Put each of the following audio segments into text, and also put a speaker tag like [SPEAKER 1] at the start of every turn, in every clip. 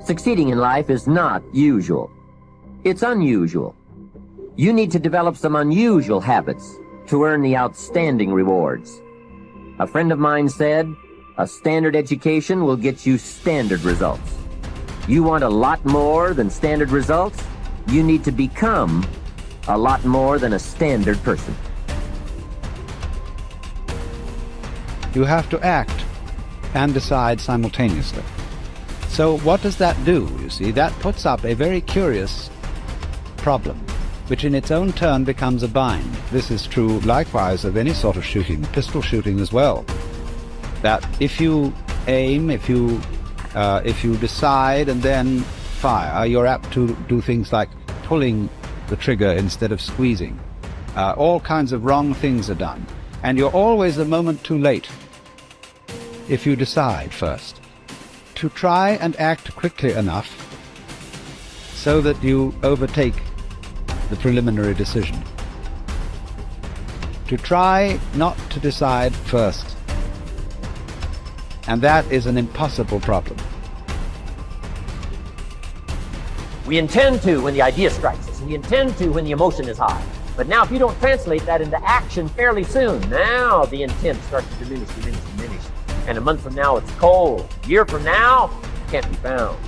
[SPEAKER 1] Succeeding in life is not usual. It's unusual. You need to develop some unusual habits to earn the outstanding rewards. A friend of mine said, a standard education will get you standard results. You want a lot more than standard results? You need to become a lot more than a standard person.
[SPEAKER 2] You have to act and decide simultaneously. So what does that do? You see, that puts up a very curious problem, which in its own turn becomes a bind. This is true likewise of any sort of shooting, pistol shooting as well. That if you aim, if you decide and then fire, you're apt to do things like pulling the trigger instead of squeezing. All kinds of wrong things are done. And you're always a moment too late if you decide first. To try and act quickly enough so that you overtake the preliminary decision. To try not to decide first. And that is an impossible problem.
[SPEAKER 1] We intend to when the idea strikes us. We intend to when the emotion is high. But now if you don't translate that into action fairly soon, now the intent starts to diminish. And a month from now it's cold. A year from now, it can't be found.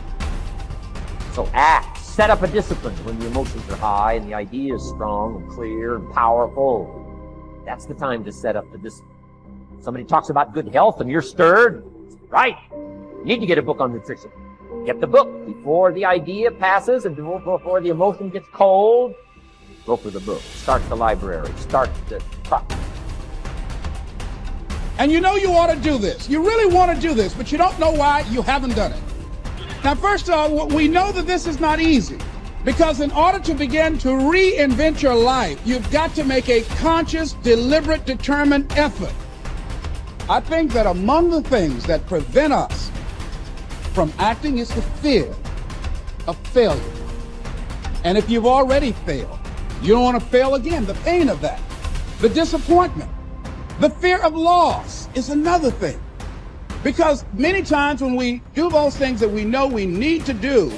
[SPEAKER 1] So act. Set up a discipline when the emotions are high and the idea is strong and clear and powerful. That's the time to set up the discipline. Somebody talks about good health and you're stirred. Right. You need to get a book on nutrition. Get the book before the idea passes and before the emotion gets cold. Go for the book. Start the library. Start the truck.
[SPEAKER 3] And you know you ought to do this. You really want to do this, but you don't know why you haven't done it. Now, first of all, we know that this is not easy, because in order to begin to reinvent your life, you've got to make a conscious, deliberate, determined effort. I think that among the things that prevent us from acting is the fear of failure. And if you've already failed, you don't want to fail again. The pain of that, the disappointment, the fear of loss is another thing. Because many times when we do those things that we know we need to do,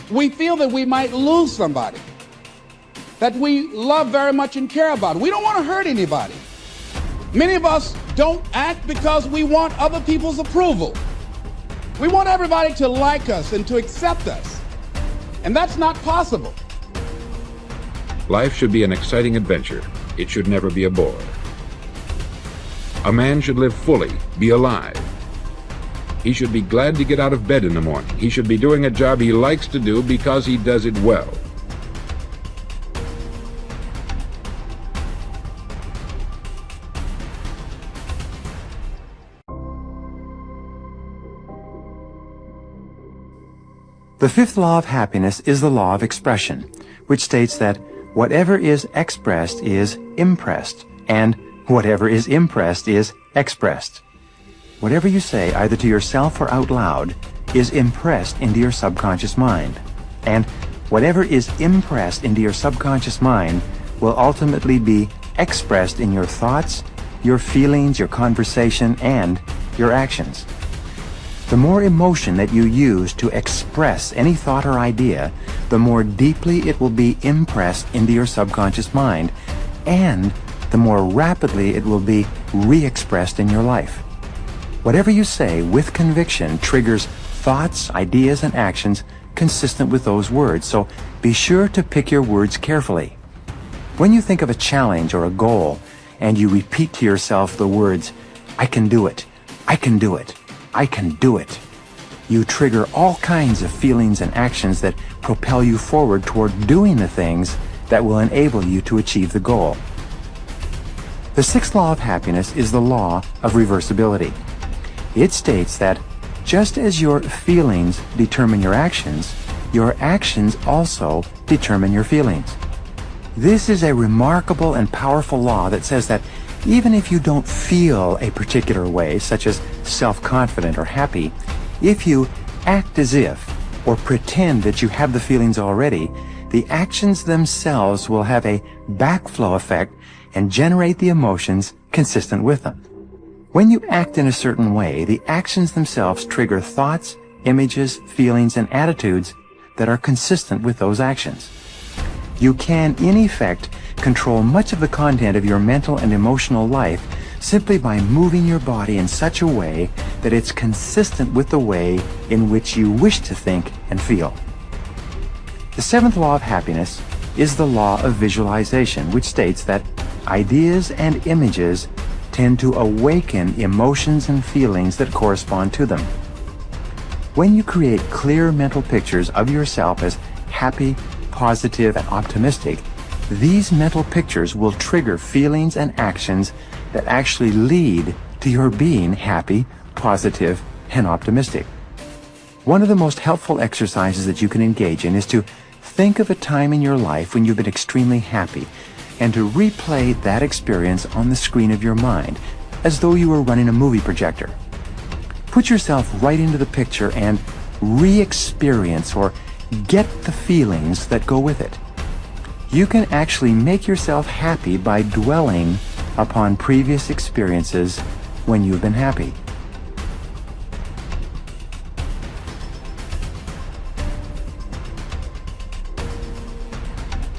[SPEAKER 3] we feel that we might lose somebody that we love very much and care about. We don't want to hurt anybody. Many of us don't act because we want other people's approval. We want everybody to like us and to accept us. And that's not possible.
[SPEAKER 4] Life should be an exciting adventure. It should never be a bore. A man should live fully, be alive. He should be glad to get out of bed in the morning. He should be doing a job he likes to do because he does it well.
[SPEAKER 5] The fifth law of happiness is the law of expression, which states that whatever is expressed is impressed, and whatever is impressed is expressed. Whatever you say, either to yourself or out loud, is impressed into your subconscious mind. And whatever is impressed into your subconscious mind will ultimately be expressed in your thoughts, your feelings, your conversation, and your actions. The more emotion that you use to express any thought or idea, the more deeply it will be impressed into your subconscious mind, and the more rapidly it will be re-expressed in your life. Whatever you say with conviction triggers thoughts, ideas, and actions consistent with those words, so be sure to pick your words carefully. When you think of a challenge or a goal, and you repeat to yourself the words, "I can do it, I can do it, I can do it," you trigger all kinds of feelings and actions that propel you forward toward doing the things that will enable you to achieve the goal. The sixth law of happiness is the law of reversibility. It states that just as your feelings determine your actions also determine your feelings. This is a remarkable and powerful law that says that even if you don't feel a particular way, such as self-confident or happy, if you act as if or pretend that you have the feelings already, the actions themselves will have a backflow effect and generate the emotions consistent with them. When you act in a certain way, the actions themselves trigger thoughts, images, feelings, and attitudes that are consistent with those actions. You can, in effect, control much of the content of your mental and emotional life simply by moving your body in such a way that it's consistent with the way in which you wish to think and feel. The seventh law of happiness is the law of visualization, which states that ideas and images tend to awaken emotions and feelings that correspond to them. When you create clear mental pictures of yourself as happy, positive, and optimistic, these mental pictures will trigger feelings and actions that actually lead to your being happy, positive, and optimistic. One of the most helpful exercises that you can engage in is to think of a time in your life when you've been extremely happy and to replay that experience on the screen of your mind as though you were running a movie projector. Put yourself right into the picture and re-experience or get the feelings that go with it. You can actually make yourself happy by dwelling upon previous experiences when you've been happy.